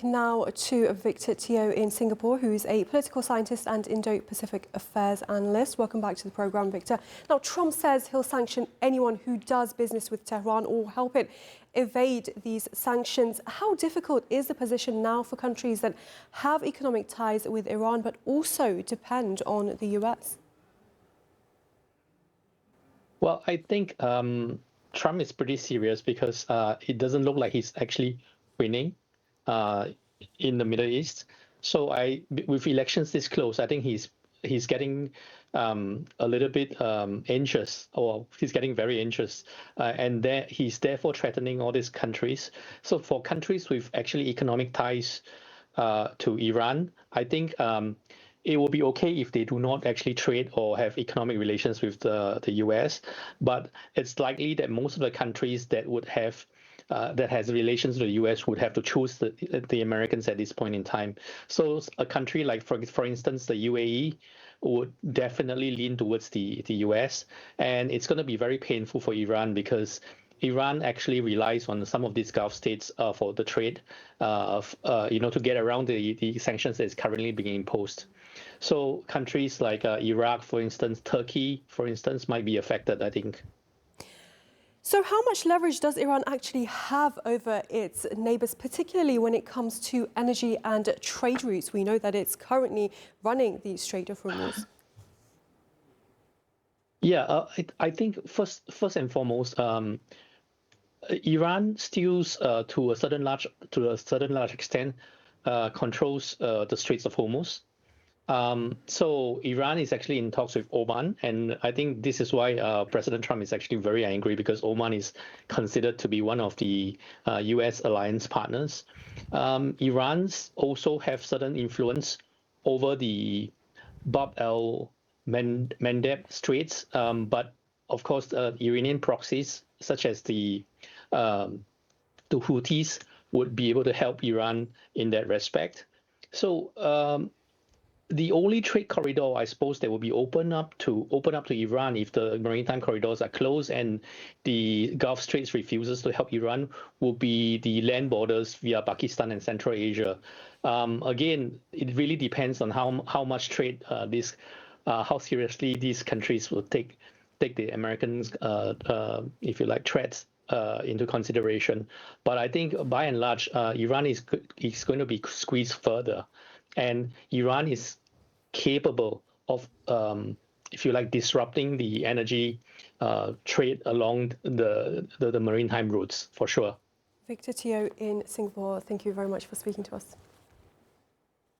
Now to Victor Teo in Singapore, who's a political scientist and Indo-Pacific Affairs analyst. Welcome back to the programme, Victor. Now, Trump says he'll sanction anyone who does business with Tehran or help it evade these sanctions. How difficult is the position now for countries that have economic ties with Iran but also depend on the US? Well, I think Trump is pretty serious because it doesn't look like he's actually winning in the Middle East. So with elections this close, I think he's getting a little bit anxious, or he's getting very anxious, and he's therefore threatening all these countries. So for countries with actually economic ties to Iran, I think it will be okay if they do not actually trade or have economic relations with the US, but it's likely that most of the countries that would have that has relations with the US would have to choose the Americans at this point in time. So a country like, for instance, the UAE would definitely lean towards the US, and it's going to be very painful for Iran because Iran actually relies on some of these Gulf states for the trade, to get around the sanctions that is currently being imposed. So countries like Iraq, for instance, Turkey, for instance, might be affected, I think. So how much leverage does Iran actually have over its neighbours, particularly when it comes to energy and trade routes? We know that it's currently running the Strait of Hormuz. Yeah, I think first and foremost, Iran still, to a certain large extent, controls the Straits of Hormuz. So Iran is actually in talks with Oman, and I think this is why President Trump is actually very angry, because Oman is considered to be one of the US alliance partners. Iran's also have certain influence over the Bab el-Mandeb Straits, but of course Iranian proxies such as the Houthis would be able to help Iran in that respect. So the only trade corridor, I suppose, that will be open up to Iran if the maritime corridors are closed and the Gulf Straits refuses to help Iran will be the land borders via Pakistan and Central Asia. Again, it really depends on how much trade how seriously these countries will take the Americans, if you like, threats into consideration. But I think by and large, Iran is going to be squeezed further, and Iran is capable of, if you like, disrupting the energy trade along the maritime routes, for sure. Victor Teo in Singapore, thank you very much for speaking to us.